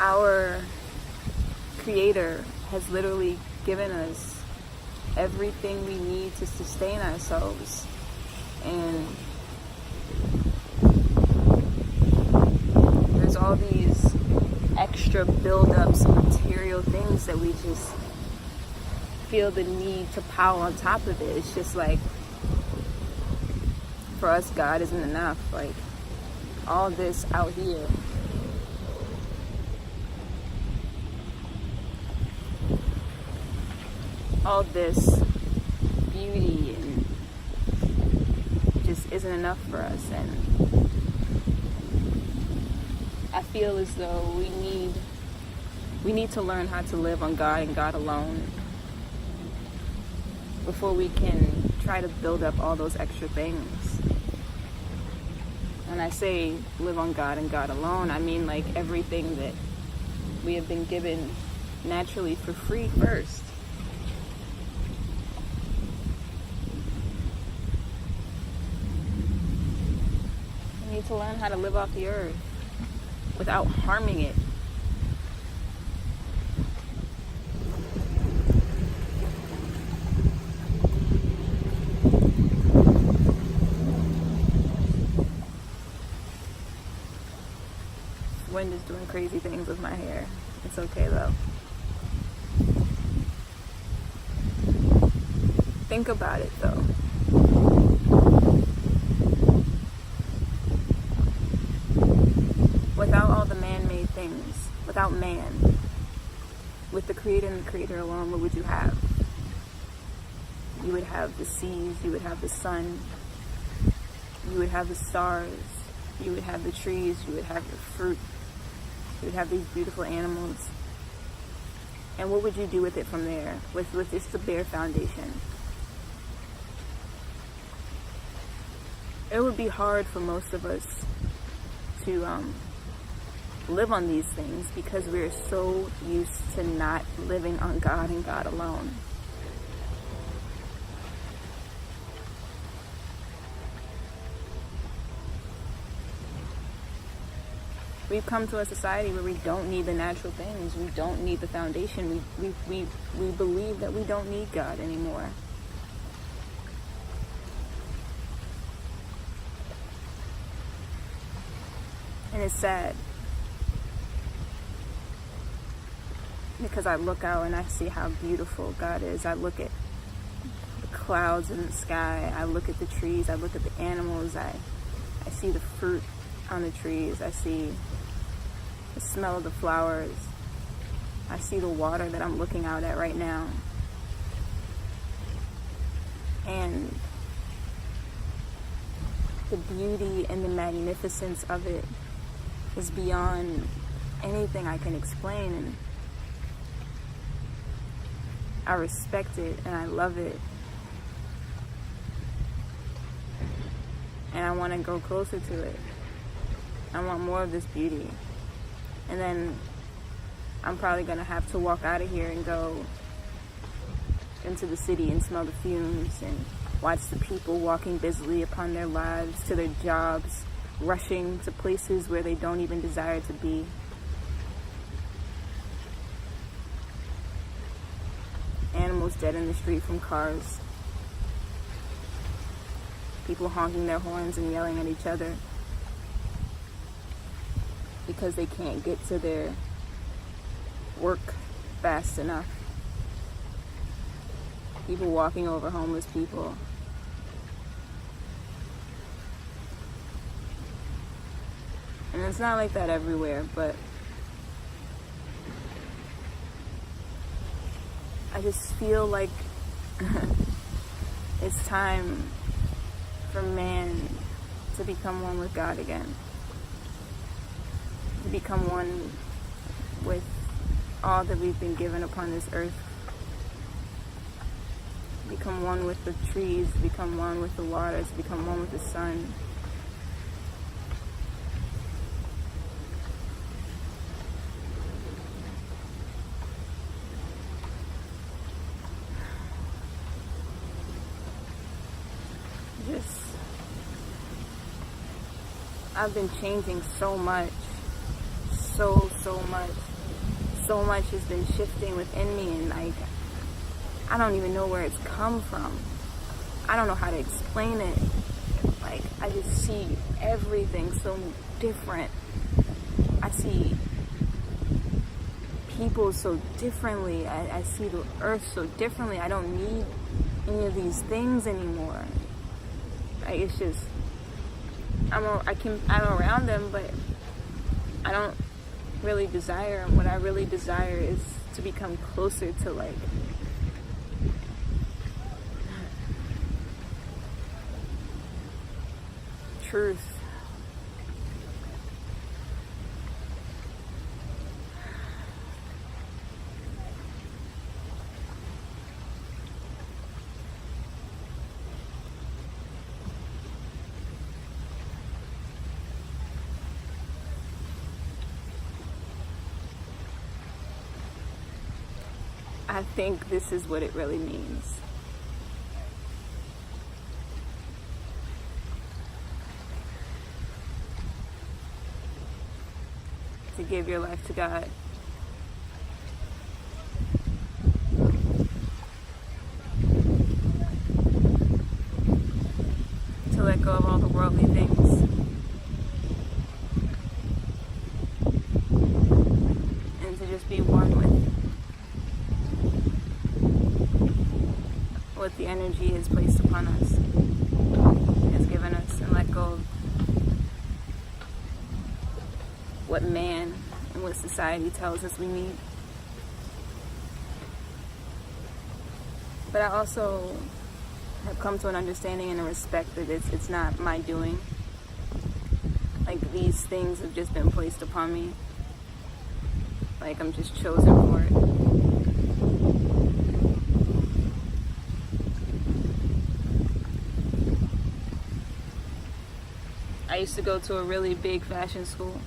Our Creator has literally given us everything we need to sustain ourselves. And there's all these extra buildups of material things that we just feel the need to pile on top of it. It's just like, for us, God isn't enough. Like, all this out here, all this beauty and just isn't enough for us. And I feel as though we need to learn how to live on God and God alone before we can try to build up all those extra things. When I say live on God and God alone, I mean like everything that we have been given naturally for free first. We need to learn how to live off the earth without harming it. Wind is doing crazy things with my hair. It's okay though. Think about it though. Without all the man-made things, without man, with the Creator and the Creator alone, what would you have? You would have the seas, you would have the sun, you would have the stars, you would have the trees, you would have the fruit, you would have these beautiful animals. And what would you do with it from there, with just the bare foundation? It would be hard for most of us to live on these things because we're so used to not living on God and God alone. We've come to a society where we don't need the natural things. We don't need the foundation. We believe that we don't need God anymore. And it's sad. Because I look out and I see how beautiful God is. I look at the clouds in the sky. I look at the trees. I look at the animals. I see the fruit on the trees. I see the smell of the flowers. I see the water that I'm looking out at right now. And the beauty and the magnificence of it is beyond anything I can explain. And I respect it and I love it. And I want to go closer to it. I want more of this beauty. And then I'm probably going to have to walk out of here and go into the city and smell the fumes and watch the people walking busily upon their lives to their jobs, rushing to places where they don't even desire to be. Animals dead in the street from cars. People honking their horns and yelling at each other because they can't get to their work fast enough. People walking over homeless people. And it's not like that everywhere, but I just feel like it's time for man to become one with God again. To become one with all that we've been given upon this earth. To become one with the trees, to become one with the waters, to become one with the sun. I've been changing so much, so much. so much has been shifting within me, and like, I don't even know where it's come from. I don't know how to explain it. Like, I just see everything so different. I see people so differently. I see the earth so differently. I don't need any of these things anymore. Like, it's just, I'm around them, but I don't really desire them. What I really desire is to become closer to like truth. I think this is what it really means. To give your life to God. To let go of all the worldly things. And to just be one with what the energy is placed upon us, has given us, and let go of what man and what society tells us we need. But I also have come to an understanding and a respect that it's not my doing. Like, these things have just been placed upon me. Like, I'm just chosen for it. I used to go to a really big fashion school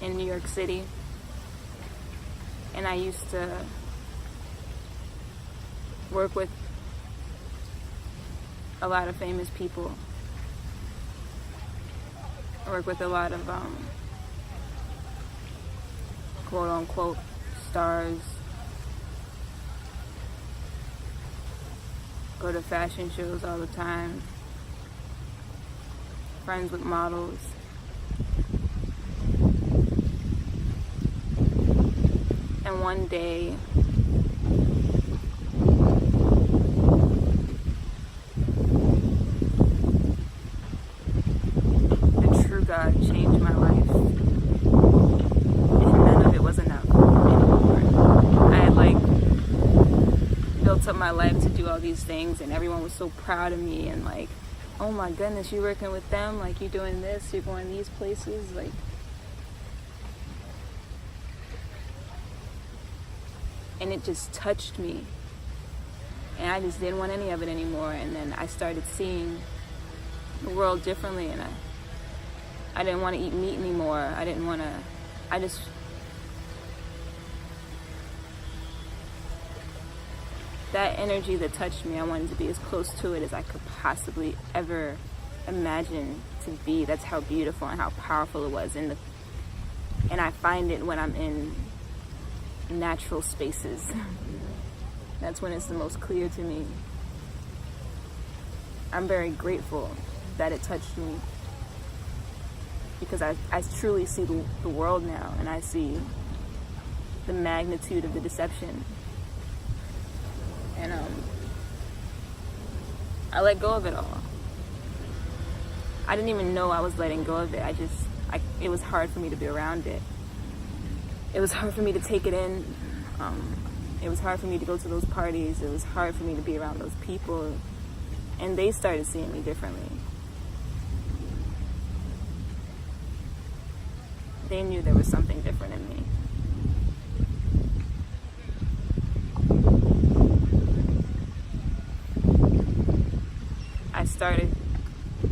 in New York City, and I used to work with a lot of famous people. I work with a lot of quote unquote stars. Go to fashion shows all the time. Friends with models. And one day, the true God changed my life. And none of it was enough anymore. I had built up my life to do all these things, and everyone was so proud of me, and like, oh my goodness, you're working with them, like, you're doing this, you're going these places, like. And it just touched me, and I just didn't want any of it anymore. And then I started seeing the world differently, and I didn't want to eat meat anymore. That energy that touched me, I wanted to be as close to it as I could possibly ever imagine to be. That's how beautiful and how powerful it was. And I find it when I'm in natural spaces. That's when it's the most clear to me. I'm very grateful that it touched me, because I truly see the world now, and I see the magnitude of the deception. And I let go of it all. I didn't even know I was letting go of it. It was hard for me to be around it. It was hard for me to take it in. It was hard for me to go to those parties. It was hard for me to be around those people. And they started seeing me differently. They knew there was something different in me. I started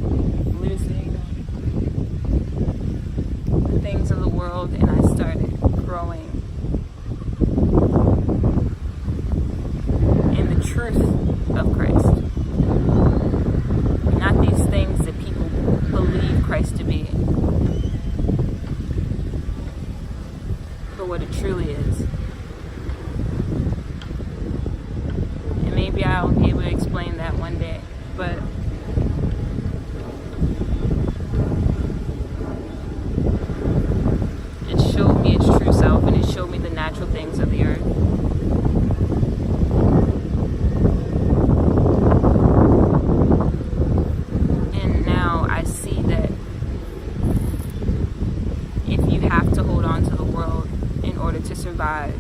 losing the things of the world, and I started growing in the truth of Christ. Not these things that people believe Christ to be. for what it truly is. And maybe I'll be able to explain that one day, but it showed me its true self, and it showed me the natural things of the earth. And now I see that if you have to hold on to the world in order to survive,